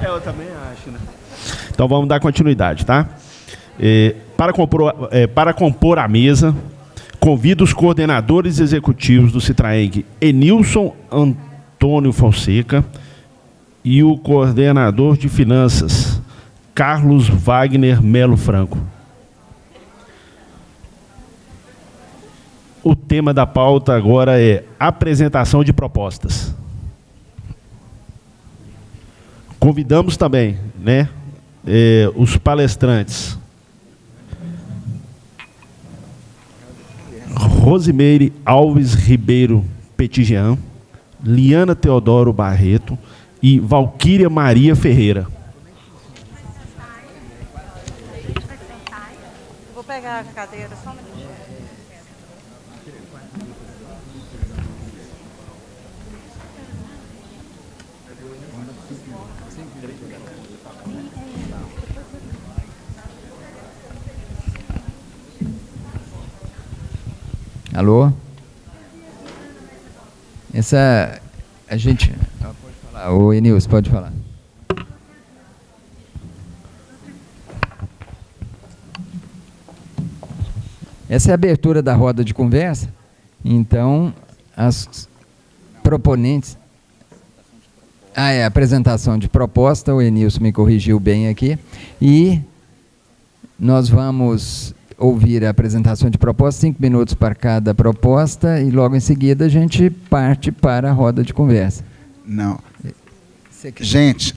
Eu também acho, né? Então vamos dar continuidade, tá? Para compor a mesa, convido os coordenadores executivos do Citraeng, Enilson Antônio Fonseca, e o coordenador de finanças, Carlos Wagner Melo Franco. O tema da pauta agora é apresentação de propostas. Convidamos também, né, os palestrantes Rosimeire Alves Ribeiro Petigian, Liana Teodoro Barreto e Valquíria Maria Ferreira. Vou pegar a cadeira só um minutinho. Alô? A gente... Pode falar. O Enilson, pode falar. Essa é a abertura da roda de conversa. Então, as proponentes... a apresentação de proposta, o Enilson me corrigiu bem aqui. E nós vamos ouvir a apresentação de proposta, 5 minutos para cada proposta, e logo em seguida a gente parte para a roda de conversa. Não. Gente,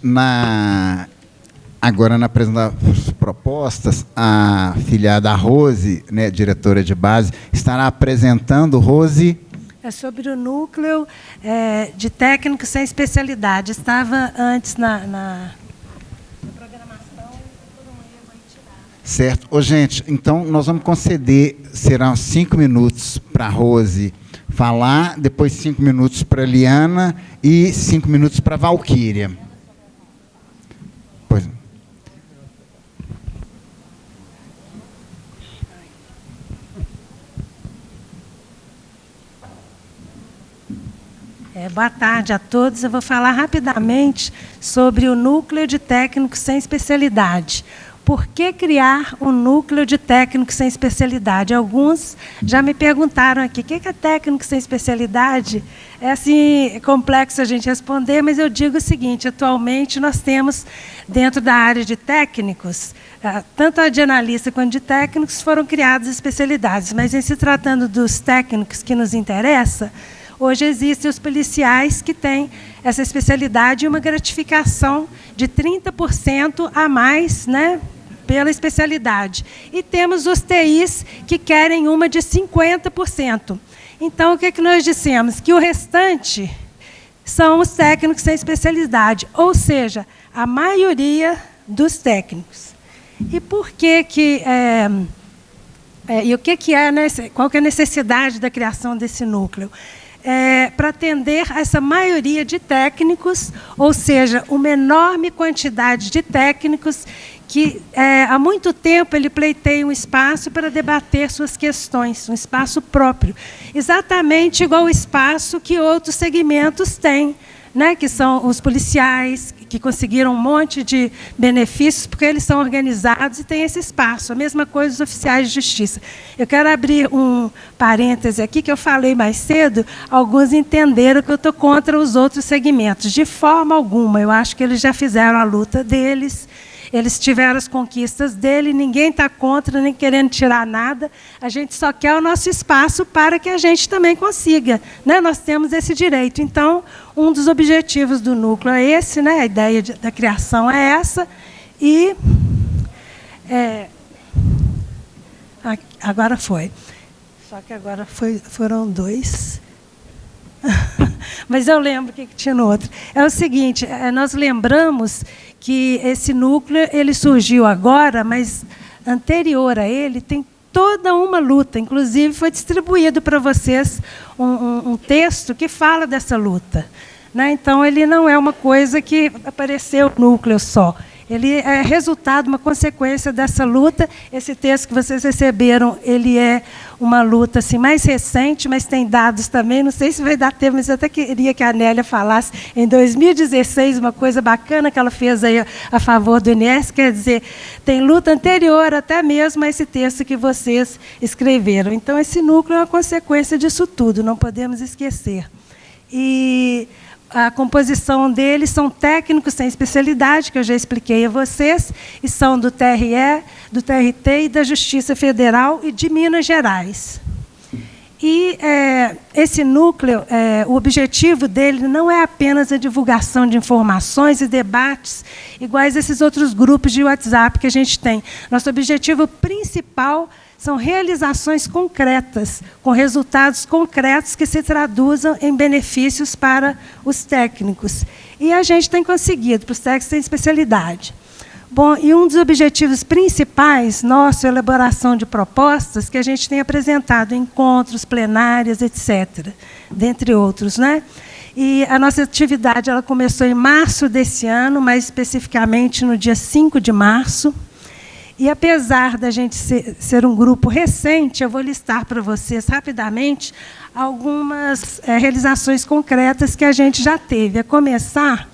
agora na apresentação das propostas, a afilhada Rose, né, diretora de base, estará apresentando. Rose... É sobre o núcleo de técnicos sem especialidade. Estava antes na programação, por um erro aí tirar. Certo. Ô, gente, então nós vamos conceder, serão 5 minutos para a Rose falar, depois 5 minutos para a Liana e 5 minutos para a Valquíria. Pois. Boa tarde a todos. Eu vou falar rapidamente sobre o núcleo de técnicos sem especialidade. Por que criar um núcleo de técnicos sem especialidade? Alguns já me perguntaram aqui, o que é técnico sem especialidade? É assim, complexo a gente responder, mas eu digo o seguinte, atualmente nós temos, dentro da área de técnicos, tanto a de analista quanto de técnicos, foram criadas especialidades, mas em se tratando dos técnicos que nos interessa, hoje existem os policiais que têm essa especialidade e uma gratificação de 30% a mais, né, pela especialidade. E temos os TIs que querem uma de 50%. Então, o que nós dissemos? Que o restante são os técnicos sem especialidade, ou seja, a maioria dos técnicos. E por que qual que é a necessidade da criação desse núcleo? Para atender essa maioria de técnicos, ou seja, uma enorme quantidade de técnicos que há muito tempo ele pleiteia um espaço para debater suas questões, um espaço próprio, exatamente igual ao espaço que outros segmentos têm, né, que são os policiais, que conseguiram um monte de benefícios porque eles são organizados e têm esse espaço. A mesma coisa os oficiais de justiça. Eu quero abrir um parêntese aqui, que eu falei mais cedo, alguns entenderam que eu estou contra os outros segmentos. De forma alguma, eu acho que eles já fizeram a luta deles, eles tiveram as conquistas dele, ninguém está contra, nem querendo tirar nada, a gente só quer o nosso espaço para que a gente também consiga, né? Nós temos esse direito. Então, um dos objetivos do núcleo é esse, né? A ideia da criação é essa, e agora foi. Só que agora foram 2. Mas eu lembro o que tinha no outro. É o seguinte, nós lembramos que esse núcleo ele surgiu agora, mas anterior a ele tem toda uma luta. Inclusive, foi distribuído para vocês um texto que fala dessa luta, né? Então, ele não é uma coisa que apareceu no núcleo só. ele é resultado, uma consequência dessa luta. Esse texto que vocês receberam, ele é uma luta assim, mais recente, mas tem dados também, não sei se vai dar tempo, mas eu até queria que a Nélia falasse. Em 2016, uma coisa bacana que ela fez aí a favor do INES, quer dizer, tem luta anterior até mesmo a esse texto que vocês escreveram. Então, esse núcleo é uma consequência disso tudo, não podemos esquecer. E a composição deles são técnicos sem especialidade, que eu já expliquei a vocês, e são do TRE, do TRT e da Justiça Federal e de Minas Gerais. E esse núcleo, o objetivo dele não é apenas a divulgação de informações e debates iguais a esses outros grupos de WhatsApp que a gente tem. Nosso objetivo principal são realizações concretas, com resultados concretos que se traduzam em benefícios para os técnicos. E a gente tem conseguido, para os técnicos sem especialidade. Bom, e um dos objetivos principais nosso é a elaboração de propostas que a gente tem apresentado em encontros, plenárias, etc., dentre outros, né? E a nossa atividade ela começou em março desse ano, mais especificamente no dia 5 de março. E, apesar da gente ser um grupo recente, eu vou listar para vocês rapidamente algumas realizações concretas que a gente já teve. A começar,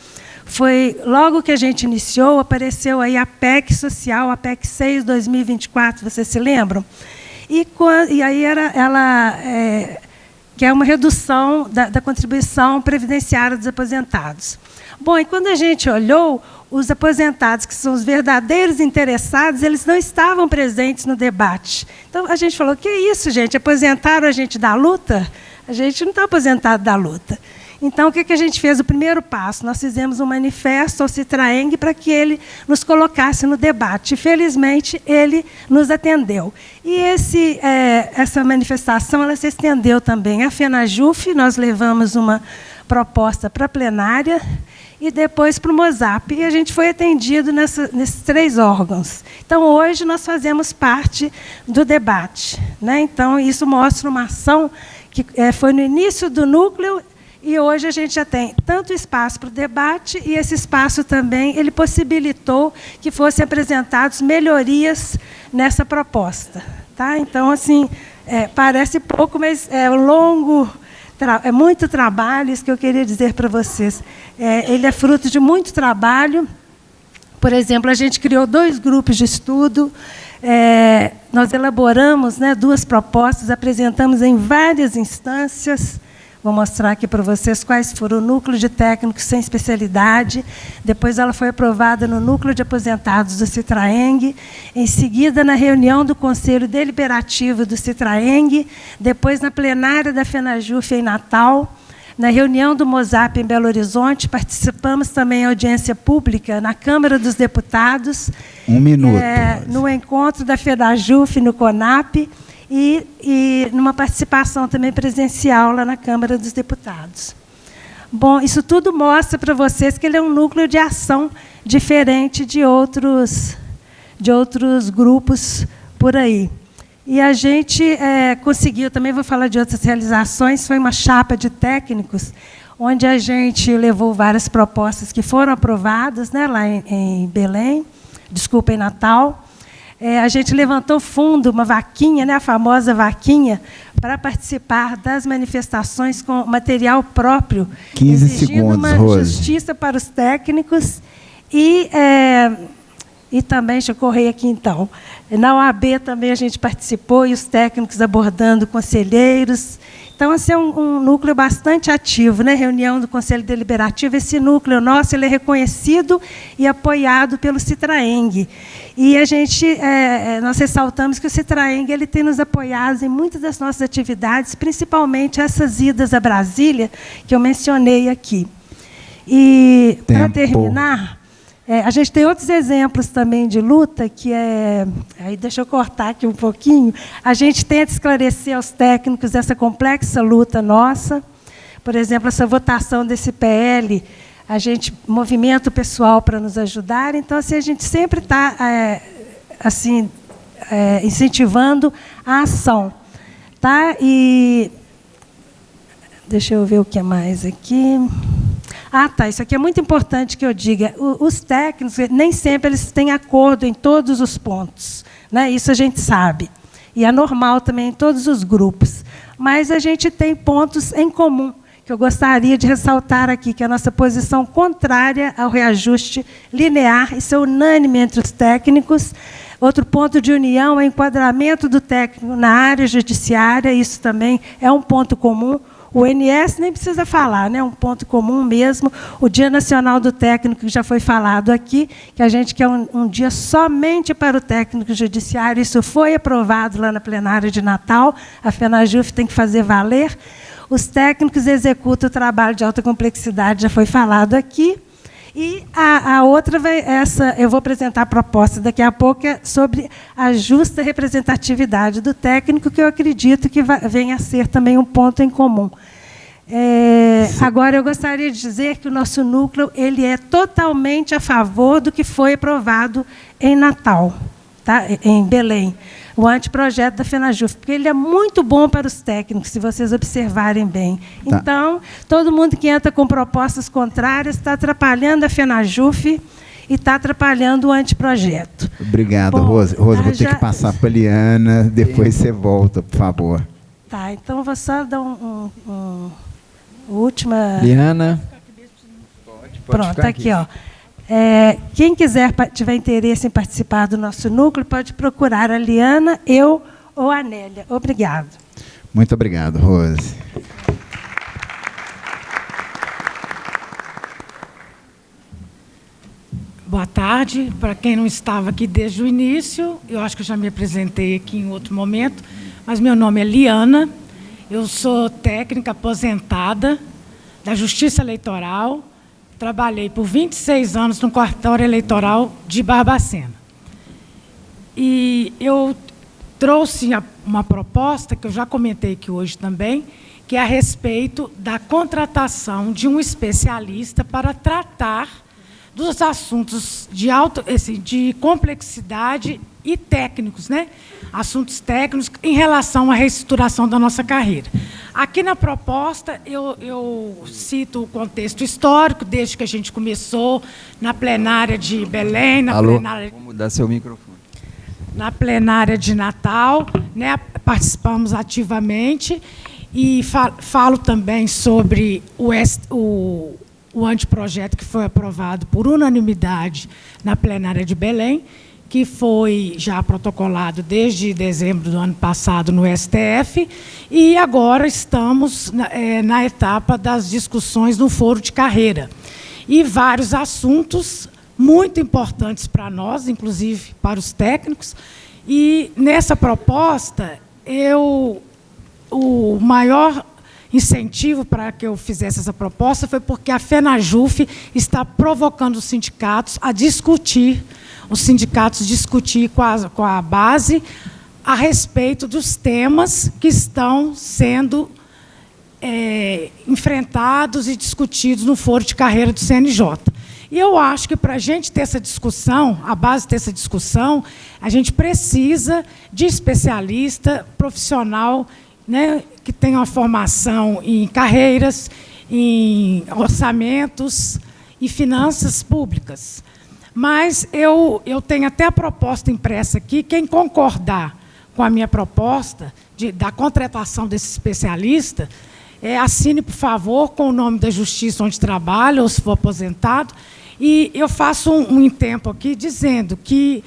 foi logo que a gente iniciou, apareceu aí a PEC social, a PEC 6 2024, vocês se lembram? E aí ela que é uma redução da contribuição previdenciária dos aposentados. Bom, e quando a gente olhou, os aposentados, que são os verdadeiros interessados, eles não estavam presentes no debate. Então, a gente falou, que isso, gente? Aposentaram a gente da luta? A gente não está aposentado da luta. Então, o que a gente fez? O primeiro passo, nós fizemos um manifesto ao Citraeng para que ele nos colocasse no debate. E, felizmente, ele nos atendeu. E essa manifestação ela se estendeu também à FENAJUF, nós levamos uma proposta para a plenária, e depois para o MOSAP. E a gente foi atendido nesses 3 órgãos. Então, hoje, nós fazemos parte do debate, né? Então, isso mostra uma ação que foi no início do núcleo, e hoje a gente já tem tanto espaço para o debate, e esse espaço também ele possibilitou que fossem apresentadas melhorias nessa proposta. Tá? Então, assim, parece pouco, mas é longo. É muito trabalho, isso que eu queria dizer para vocês. Ele é fruto de muito trabalho. Por exemplo, a gente criou 2 grupos de estudo, nós elaboramos 2 propostas, apresentamos em várias instâncias. Vou mostrar aqui para vocês quais foram o núcleo de técnicos sem especialidade. Depois ela foi aprovada no núcleo de aposentados do Citraeng. Em seguida, na reunião do Conselho Deliberativo do Citraeng. Depois, na plenária da FENAJUF em Natal. Na reunião do MOSAP em Belo Horizonte. Participamos também em audiência pública na Câmara dos Deputados. 1 minuto. No encontro da FENAJUF no CONAP. E numa participação também presencial lá na Câmara dos Deputados. Bom, isso tudo mostra para vocês que ele é um núcleo de ação diferente de outros grupos por aí. E a gente conseguiu, também vou falar de outras realizações, foi uma chapa de técnicos, onde a gente levou várias propostas que foram aprovadas, lá em Belém, desculpa, em Natal. A gente levantou fundo, uma vaquinha, a famosa vaquinha, para participar das manifestações com material próprio, 15 exigindo segundos, uma Rose. justiça para os técnicos e também, deixa eu correr aqui então, na OAB também a gente participou, e os técnicos abordando conselheiros. Então, esse é um núcleo bastante ativo, reunião do Conselho Deliberativo. Esse núcleo nosso ele é reconhecido e apoiado pelo Citraeng. E nós ressaltamos que o Citraeng ele tem nos apoiado em muitas das nossas atividades, principalmente essas idas a Brasília, que eu mencionei aqui. E, para terminar, a gente tem outros exemplos também de luta, que aí deixa eu cortar aqui um pouquinho. A gente tenta esclarecer aos técnicos essa complexa luta nossa. Por exemplo, essa votação desse PL, a gente movimenta o pessoal para nos ajudar. Então, assim, a gente sempre está incentivando a ação. Tá? E deixa eu ver o que mais aqui. Ah, tá. Isso aqui é muito importante que eu diga. Os técnicos, nem sempre eles têm acordo em todos os pontos, né? Isso a gente sabe. E é normal também em todos os grupos. Mas a gente tem pontos em comum, que eu gostaria de ressaltar aqui, que é a nossa posição contrária ao reajuste linear, isso é unânime entre os técnicos. Outro ponto de união é o enquadramento do técnico na área judiciária, isso também é um ponto comum. O INSS nem precisa falar, né? Um ponto comum mesmo. O Dia Nacional do Técnico, que já foi falado aqui, que a gente quer um dia somente para o técnico judiciário. Isso foi aprovado lá na plenária de Natal. A FENAJUF tem que fazer valer. Os técnicos executam o trabalho de alta complexidade, já foi falado aqui. E a outra, eu vou apresentar a proposta daqui a pouco, é sobre a justa representatividade do técnico, que eu acredito que venha a ser também um ponto em comum. Agora, eu gostaria de dizer que o nosso núcleo ele é totalmente a favor do que foi aprovado em Natal, tá? Em Belém, o anteprojeto da FENAJUF, porque ele é muito bom para os técnicos, se vocês observarem bem. Tá. Então, todo mundo que entra com propostas contrárias está atrapalhando a FENAJUF e está atrapalhando o anteprojeto. Obrigado, Bom, Rose. Rose, vou ter já... que passar para a Liana, depois você volta, por favor. Tá, então vou só dar última... Liana. Pronto, ficar aqui, ó. Quem quiser, tiver interesse em participar do nosso núcleo, pode procurar a Liana, eu ou a Nélia. Obrigado. Muito obrigado, Rose. Boa tarde. Para quem não estava aqui desde o início, eu acho que eu já me apresentei aqui em outro momento, mas meu nome é Liana, eu sou técnica aposentada da Justiça Eleitoral, trabalhei por 26 anos no cartório eleitoral de Barbacena. E eu trouxe uma proposta, que eu já comentei aqui hoje também, que é a respeito da contratação de um especialista para tratar dos assuntos de complexidade e técnicos, né? Assuntos técnicos em relação à reestruturação da nossa carreira. Aqui na proposta, eu cito o contexto histórico, desde que a gente começou na plenária de Belém, Vou mudar seu microfone. Na plenária de Natal, né? Participamos ativamente, e falo também sobre o anteprojeto que foi aprovado por unanimidade na plenária de Belém, que foi já protocolado desde dezembro do ano passado no STF, e agora estamos na etapa das discussões no foro de carreira. E vários assuntos muito importantes para nós, inclusive para os técnicos, e nessa proposta, o maior incentivo para que eu fizesse essa proposta foi porque a FENAJUF está provocando os sindicatos a discutir, com a base a respeito dos temas que estão sendo enfrentados e discutidos no foro de carreira do CNJ. E eu acho que, para a gente ter essa discussão, a base dessa discussão, a gente precisa de especialista, profissional, né, que tenha uma formação em carreiras, em orçamentos e finanças públicas. Mas eu tenho até a proposta impressa aqui. Quem concordar com a minha proposta da contratação desse especialista, assine, por favor, com o nome da justiça onde trabalha, ou se for aposentado. E eu faço um tempo aqui dizendo que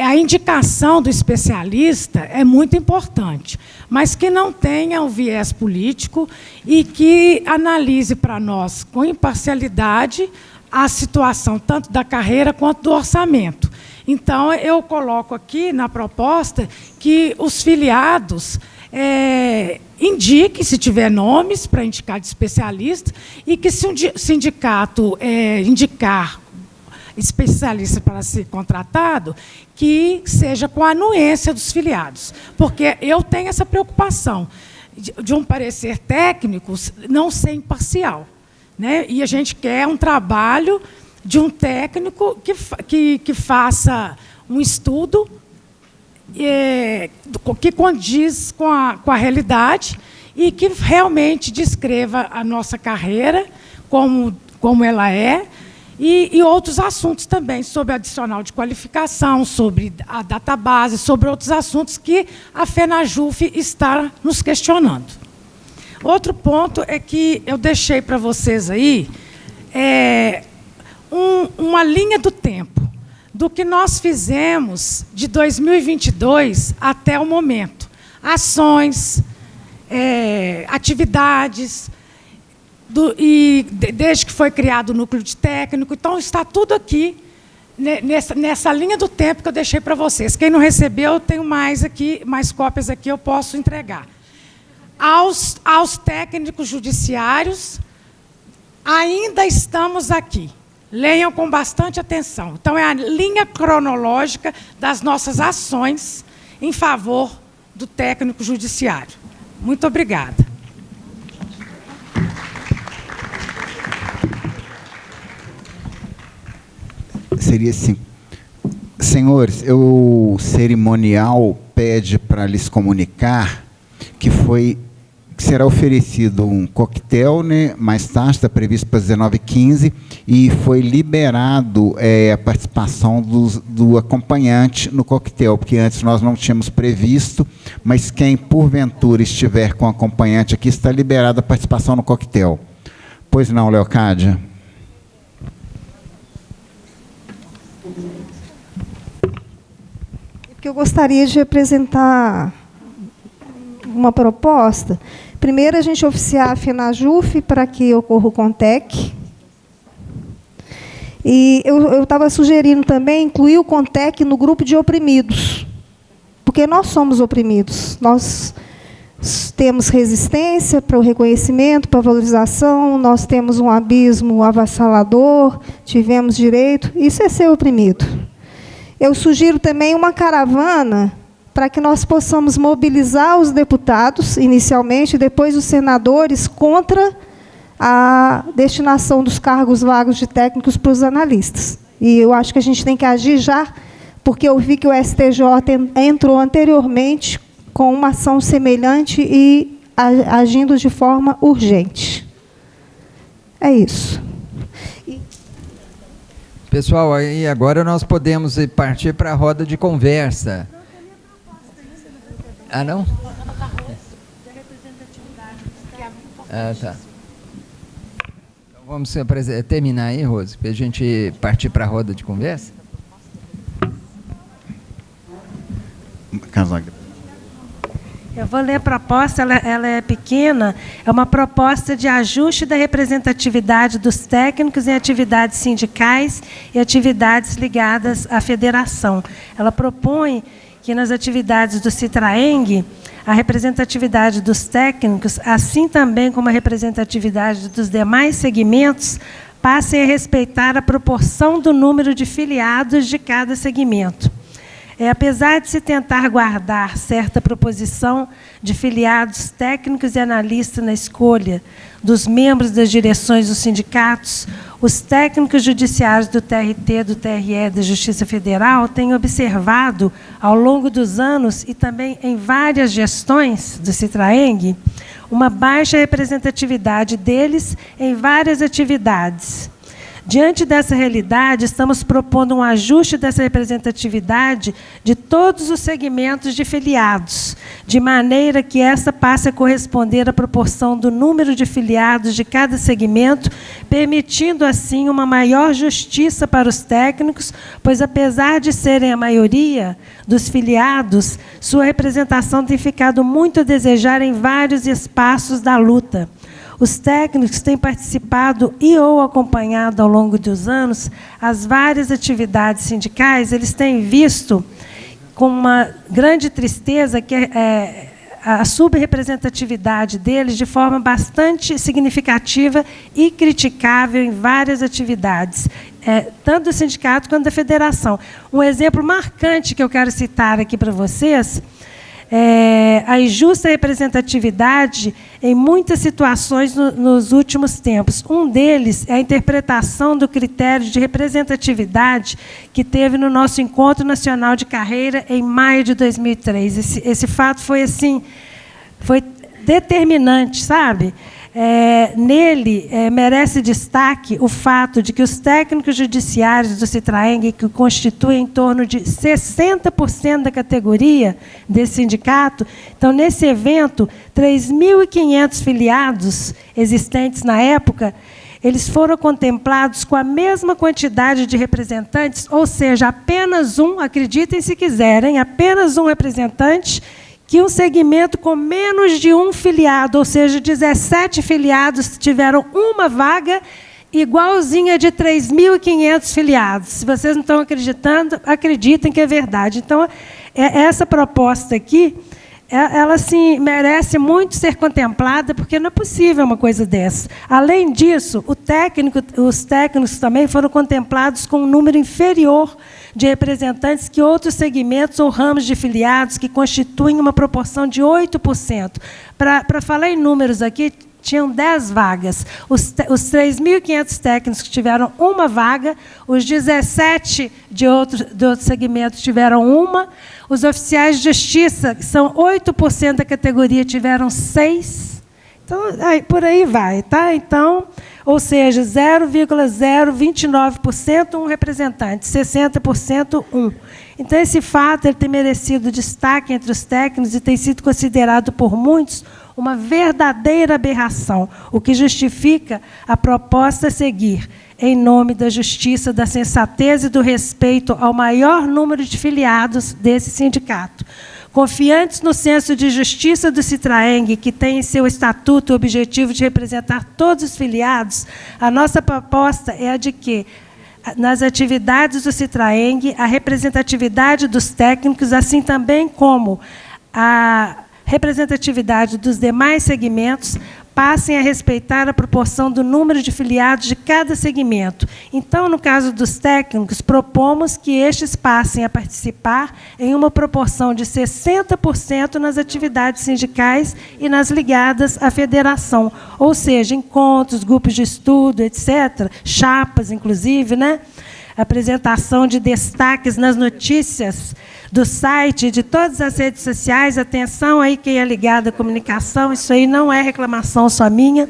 a indicação do especialista é muito importante, mas que não tenha o viés político e que analise para nós, com imparcialidade, a situação tanto da carreira quanto do orçamento. Então, eu coloco aqui na proposta que os filiados indiquem, se tiver nomes para indicar de especialista, e que, se um sindicato indicar especialista para ser contratado, que seja com a anuência dos filiados. Porque eu tenho essa preocupação de um parecer técnico não ser imparcial, né? E a gente quer um trabalho de um técnico que faça um estudo que condiz com a realidade e que realmente descreva a nossa carreira como como ela é, e outros assuntos também, sobre adicional de qualificação, sobre a database, sobre outros assuntos que a FENAJUF está nos questionando. Outro ponto é que eu deixei para vocês aí uma linha do tempo, do que nós fizemos de 2022 até o momento. Ações, atividades, desde que foi criado o núcleo de técnico. Então, está tudo aqui, nessa linha do tempo que eu deixei para vocês. Quem não recebeu, eu tenho mais cópias aqui, eu posso entregar. Aos técnicos judiciários, ainda estamos aqui. Leiam com bastante atenção. Então, é a linha cronológica das nossas ações em favor do técnico judiciário. Muito obrigada. Seria assim. Senhores, o cerimonial pede para lhes comunicar que será oferecido um coquetel, né, mais tarde, está previsto para as 19h15, e foi liberado a participação do acompanhante no coquetel, porque antes nós não tínhamos previsto, mas quem porventura estiver com acompanhante aqui, está liberada a participação no coquetel. Pois não, Leocádia? Que eu gostaria de apresentar uma proposta. Primeiro, a gente oficiar a FENAJUF para que ocorra o CONTEC. E eu estava sugerindo também incluir o CONTEC no grupo de oprimidos, porque nós somos oprimidos. Nós temos resistência para o reconhecimento, para a valorização, nós temos um abismo avassalador, tivemos direito. Isso é ser oprimido. Eu sugiro também uma caravana para que nós possamos mobilizar os deputados, inicialmente, e depois os senadores, contra a destinação dos cargos vagos de técnicos para os analistas. E eu acho que a gente tem que agir já, porque eu vi que o STJ entrou anteriormente com uma ação semelhante e agindo de forma urgente. É isso. Pessoal, aí agora nós podemos partir para a roda de conversa. Ah, não? Ah, tá. Então vamos terminar aí, Rose, para a gente partir para a roda de conversa? Eu vou ler a proposta, ela é pequena, é uma proposta de ajuste da representatividade dos técnicos em atividades sindicais e atividades ligadas à federação. Ela propõe que nas atividades do Citraeng, a representatividade dos técnicos, assim também como a representatividade dos demais segmentos, passem a respeitar a proporção do número de filiados de cada segmento. Apesar de se tentar guardar certa proposição de filiados técnicos e analistas na escolha dos membros das direções dos sindicatos, os técnicos judiciários do TRT, do TRE e da Justiça Federal têm observado, ao longo dos anos e também em várias gestões do Citraeng, uma baixa representatividade deles em várias atividades. Diante dessa realidade, estamos propondo um ajuste dessa representatividade de todos os segmentos de filiados, de maneira que essa passe a corresponder à proporção do número de filiados de cada segmento, permitindo, assim, uma maior justiça para os técnicos, pois, apesar de serem a maioria dos filiados, sua representação tem ficado muito a desejar em vários espaços da luta. Os técnicos têm participado e ou acompanhado ao longo dos anos as várias atividades sindicais, eles têm visto com uma grande tristeza que a subrepresentatividade deles de forma bastante significativa e criticável em várias atividades, tanto do sindicato quanto da federação. Um exemplo marcante que eu quero citar aqui para vocês a injusta representatividade em muitas situações nos últimos tempos. Um deles é a interpretação do critério de representatividade que teve no nosso Encontro Nacional de Carreira em maio de 2003. Esse fato foi assim, foi determinante, sabe? Nele, merece destaque o fato de que os técnicos judiciários do Citraeng, que constituem em torno de 60% da categoria desse sindicato, então, nesse evento, 3.500 filiados existentes na época, eles foram contemplados com a mesma quantidade de representantes, ou seja, apenas um, acreditem se quiserem, apenas um representante, que um segmento com menos de um filiado, ou seja, 17 filiados tiveram uma vaga igualzinha de 3.500 filiados. Se vocês não estão acreditando, acreditem que é verdade. Então, essa proposta aqui, ela sim, merece muito ser contemplada, porque não é possível uma coisa dessa. Além disso, os técnicos também foram contemplados com um número inferior de representantes que outros segmentos ou ramos de filiados, que constituem uma proporção de 8%. Para falar em números aqui, tinham 10 vagas. Os 3.500 técnicos tiveram uma vaga, os 17 de outros segmentos tiveram uma, os oficiais de justiça, que são 8% da categoria, tiveram 6. Então, por aí vai, tá? Então, ou seja, 0,029% um representante, 60% um. Então, esse fato ele tem merecido destaque entre os técnicos e tem sido considerado por muitos uma verdadeira aberração, o que justifica a proposta a seguir, em nome da justiça, da sensatez e do respeito ao maior número de filiados desse sindicato. Confiantes no senso de justiça do Citraeng, que tem em seu estatuto o objetivo de representar todos os filiados, a nossa proposta é a de que, nas atividades do Citraeng, a representatividade dos técnicos, assim também como a representatividade dos demais segmentos, passem a respeitar a proporção do número de filiados de cada segmento. Então, no caso dos técnicos, propomos que estes passem a participar em uma proporção de 60% nas atividades sindicais e nas ligadas à federação, ou seja, encontros, grupos de estudo, etc., chapas, inclusive, né? Apresentação de destaques nas notícias do site e de todas as redes sociais. Atenção aí quem é ligado à comunicação, isso aí não é reclamação só minha.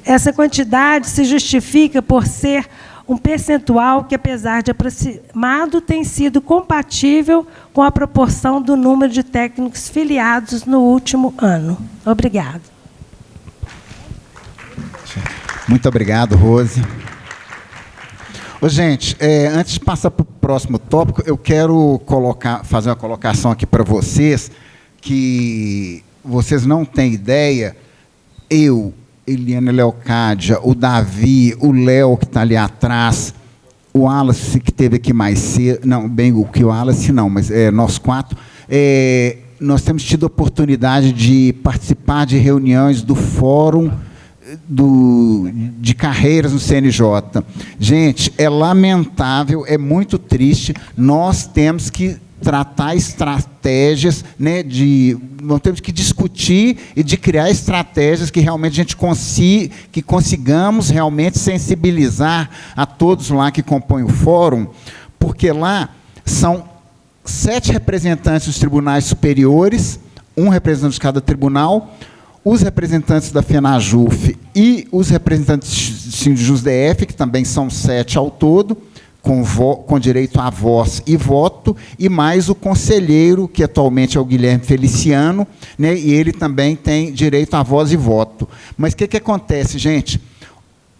Essa quantidade se justifica por ser um percentual que, apesar de aproximado, tem sido compatível com a proporção do número de técnicos filiados no último ano. Obrigada. Muito obrigado, Rose. Ô, gente, antes de passar para o próximo tópico, eu quero fazer uma colocação aqui para vocês, que vocês não têm ideia, eu, Eliana Leocádia, o Davi, o Léo, que está ali atrás, o Wallace, que esteve aqui mais cedo, não, bem, o que o Wallace não, mas nós quatro, nós temos tido a oportunidade de participar de reuniões do Fórum de carreiras no CNJ. Gente, é lamentável, é muito triste, nós temos que tratar estratégias, né, nós temos que discutir e de criar estratégias que realmente a gente consigamos realmente sensibilizar a todos lá que compõem o fórum, porque lá são 7 representantes dos tribunais superiores, um representante de cada tribunal, os representantes da FENAJUF e os representantes do JUSDF, que também são 7 ao todo, com direito à voz e voto, e mais o conselheiro, que atualmente é o Guilherme Feliciano, né, e ele também tem direito à voz e voto. Mas o que acontece, gente?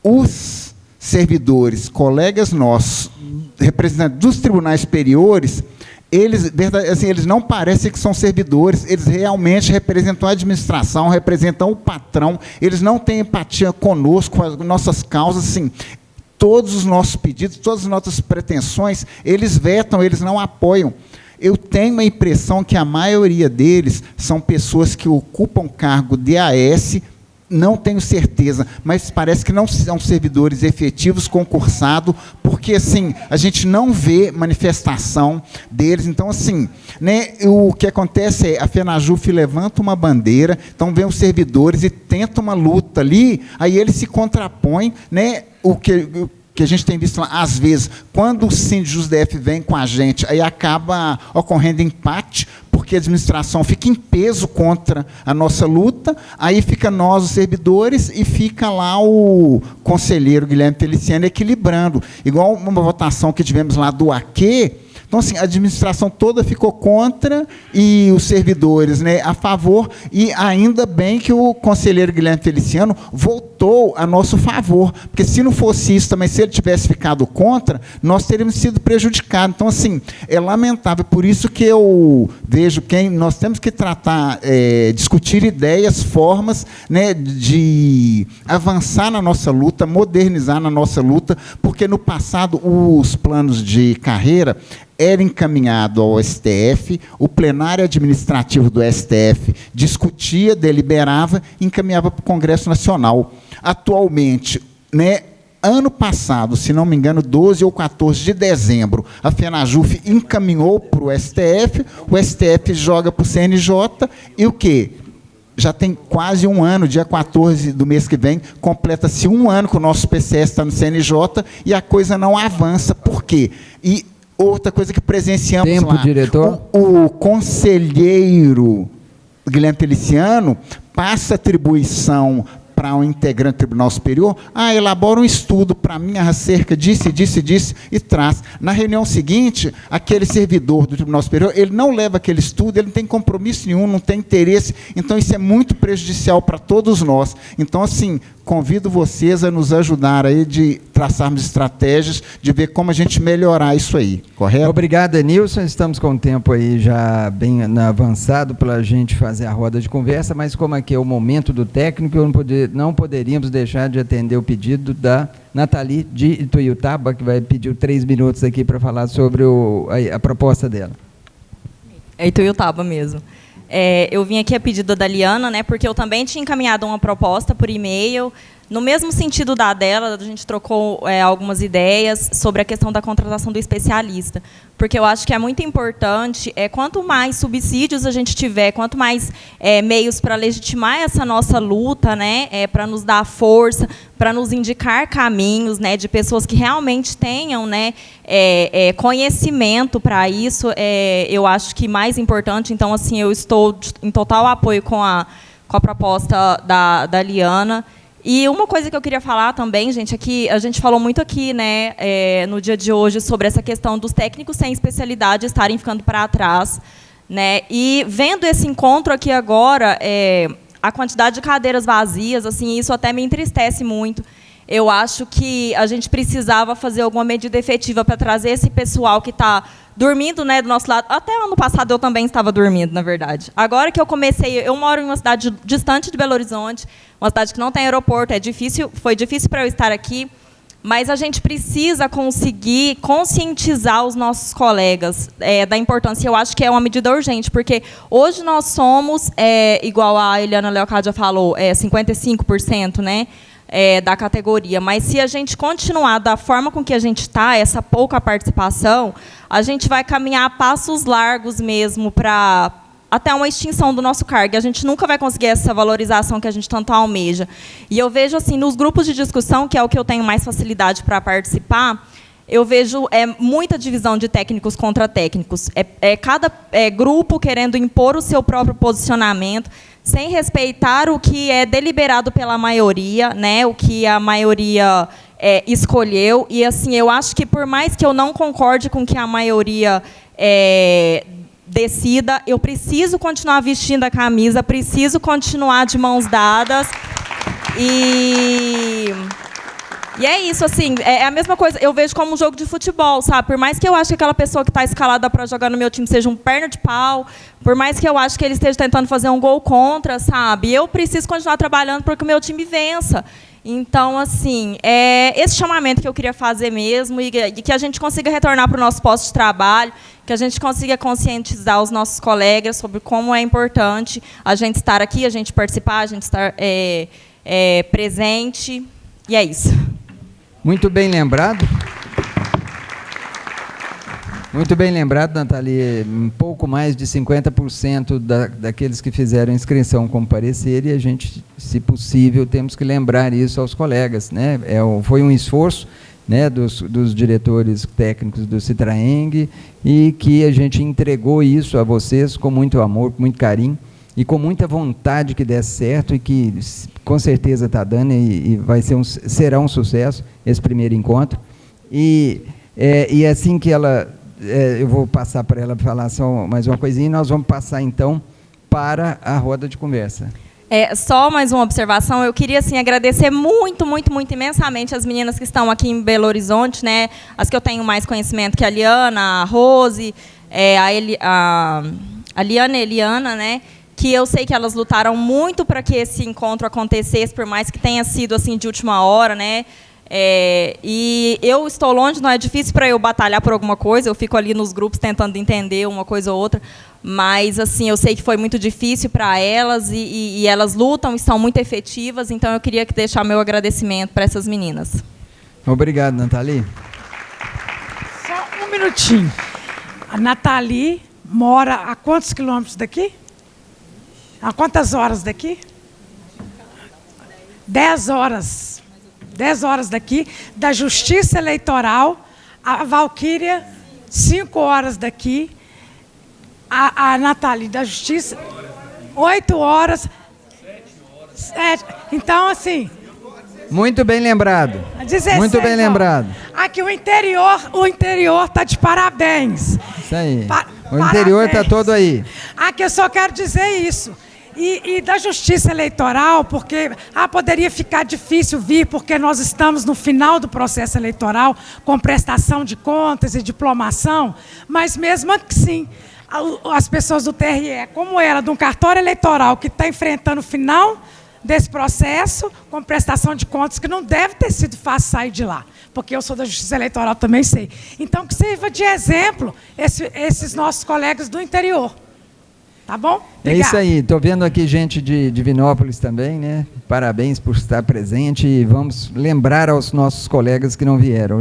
Os servidores, colegas nossos, representantes dos tribunais superiores, eles não parecem que são servidores, eles realmente representam a administração, representam o patrão, eles não têm empatia conosco, com as nossas causas, assim, todos os nossos pedidos, todas as nossas pretensões, eles vetam, eles não apoiam. Eu tenho a impressão que a maioria deles são pessoas que ocupam cargo de AS, não tenho certeza, mas parece que não são servidores efetivos, concursados, porque, assim, a gente não vê manifestação deles. Então, assim, né, o que acontece é a FENAJUF levanta uma bandeira, então vem os servidores e tenta uma luta ali, aí eles se contrapõem, né, o que a gente tem visto lá, às vezes, quando o SINDJUSDF vem com a gente, aí acaba ocorrendo empate, porque porque a administração fica em peso contra a nossa luta, aí fica nós, os servidores, e fica lá o conselheiro Guilherme Feliciano equilibrando. Igual uma votação que tivemos lá do AQ. Então, assim, a administração toda ficou contra e os servidores, né, a favor, e ainda bem que o conselheiro Guilherme Feliciano voltou a nosso favor, porque se não fosse isso também, se ele tivesse ficado contra, nós teríamos sido prejudicados. Então, assim, é lamentável, por isso que eu vejo que nós temos que tratar, discutir ideias, formas, né, de avançar na nossa luta, modernizar na nossa luta, porque no passado os planos de carreira era encaminhado ao STF, o plenário administrativo do STF discutia, deliberava, encaminhava para o Congresso Nacional. Atualmente, né, ano passado, se não me engano, 12 ou 14 de dezembro, a FENAJUF encaminhou para o STF joga para o CNJ, e o quê? Já tem quase um ano, dia 14 do mês que vem, completa-se um ano que o nosso PCS está no CNJ, e a coisa não avança. Por quê? E outra coisa que presenciamos Tempo, lá, diretor. o conselheiro Guilherme Feliciano passa atribuição para um integrante do Tribunal Superior, elabora um estudo para mim acerca disso, e traz. Na reunião seguinte, aquele servidor do Tribunal Superior, ele não leva aquele estudo, ele não tem compromisso nenhum, não tem interesse, então isso é muito prejudicial para todos nós. Então, assim, convido vocês a nos ajudar aí de traçarmos estratégias, de ver como a gente melhorar isso aí, correto? Obrigado, Enilson. Estamos com o tempo aí já bem avançado para a gente fazer a roda de conversa, mas como aqui é o momento do técnico, não poderíamos deixar de atender o pedido da Nathalie de Ituiutaba, que vai pedir 3 minutos aqui para falar sobre a proposta dela. É Ituiutaba mesmo. Eu vim aqui a pedido da Liana, né, porque eu também tinha encaminhado uma proposta por e-mail, no mesmo sentido da dela, a gente trocou algumas ideias sobre a questão da contratação do especialista, porque eu acho que é muito importante, quanto mais subsídios a gente tiver, quanto mais meios para legitimar essa nossa luta, né, para nos dar força, para nos indicar caminhos, né, de pessoas que realmente tenham, né, conhecimento para isso, eu acho que mais importante. Então, assim, eu estou em total apoio com a proposta da Liana. E uma coisa que eu queria falar também, gente, é que a gente falou muito aqui, né, no dia de hoje, sobre essa questão dos técnicos sem especialidade estarem ficando para trás, né, e vendo esse encontro aqui agora, a quantidade de cadeiras vazias, assim, isso até me entristece muito. Eu acho que a gente precisava fazer alguma medida efetiva para trazer esse pessoal que está dormindo, né, do nosso lado. Até ano passado eu também estava dormindo, na verdade. Agora que eu comecei, eu moro em uma cidade distante de Belo Horizonte, uma cidade que não tem aeroporto, foi difícil para eu estar aqui, mas a gente precisa conseguir conscientizar os nossos colegas da importância. Eu acho que é uma medida urgente, porque hoje nós somos, igual a Eliana Leocádia falou, 55%, né, da categoria, mas se a gente continuar da forma com que a gente está, essa pouca participação, a gente vai caminhar a passos largos mesmo para até uma extinção do nosso cargo. A gente nunca vai conseguir essa valorização que a gente tanto almeja. E eu vejo, assim, nos grupos de discussão, que é o que eu tenho mais facilidade para participar, eu vejo muita divisão de técnicos contra técnicos. Cada grupo querendo impor o seu próprio posicionamento, sem respeitar o que é deliberado pela maioria, né, o que a maioria escolheu. E, assim, eu acho que, por mais que eu não concorde com o que a maioria decida, eu preciso continuar vestindo a camisa, preciso continuar de mãos dadas. E é isso, assim, é a mesma coisa, eu vejo como um jogo de futebol, sabe? Por mais que eu ache que aquela pessoa que está escalada para jogar no meu time seja um perna de pau, por mais que eu ache que ele esteja tentando fazer um gol contra, sabe? Eu preciso continuar trabalhando para que o meu time vença. Então, assim, esse chamamento que eu queria fazer mesmo, e que a gente consiga retornar para o nosso posto de trabalho, que a gente consiga conscientizar os nossos colegas sobre como é importante a gente estar aqui, a gente participar, a gente estar presente, e é isso. Muito bem lembrado. Muito bem lembrado, Nathalie. Um pouco mais de 50% daqueles que fizeram inscrição compareceram, e a gente, se possível, temos que lembrar isso aos colegas, né? Foi um esforço né, dos diretores técnicos do Citraeng, e que a gente entregou isso a vocês com muito amor, com muito carinho, e com muita vontade que desse certo, e que com certeza está dando, e será um sucesso esse primeiro encontro. E assim que ela... eu vou passar para ela falar só mais uma coisinha, e nós vamos passar, então, para a roda de conversa. Só mais uma observação, eu queria assim, agradecer muito, muito, muito imensamente as meninas que estão aqui em Belo Horizonte, né, as que eu tenho mais conhecimento, que a Liana, a Rose, a Liana e a Eliana, né, que eu sei que elas lutaram muito para que esse encontro acontecesse, por mais que tenha sido assim, de última hora, né. E eu estou longe, não é difícil para eu batalhar por alguma coisa, eu fico ali nos grupos tentando entender uma coisa ou outra, mas assim, eu sei que foi muito difícil para elas, e elas lutam, estão muito efetivas, então eu queria deixar meu agradecimento para essas meninas. Obrigado, Nathalie. Só um minutinho. A Nathalie mora a quantos quilômetros daqui? A quantas horas daqui? 10 horas. 10 horas daqui, da Justiça Eleitoral, a Valquíria, 5 horas daqui, a Nathalie, da Justiça, 8 horas, 7. Então, assim... Muito bem lembrado. 16 muito bem lembrado. Aqui o interior está de parabéns. Isso aí. O interior está todo aí. Aqui eu só quero dizer isso. E da Justiça Eleitoral, porque poderia ficar difícil vir, porque nós estamos no final do processo eleitoral, com prestação de contas e diplomação, mas mesmo assim, as pessoas do TRE, como ela, de um cartório eleitoral que está enfrentando o final desse processo, com prestação de contas, que não deve ter sido fácil sair de lá, porque eu sou da Justiça Eleitoral, também sei. Então, que sirva de exemplo esses nossos colegas do interior. Tá bom? Obrigada. É isso aí. Estou vendo aqui gente de Divinópolis também, né? Parabéns por estar presente, e vamos lembrar aos nossos colegas que não vieram.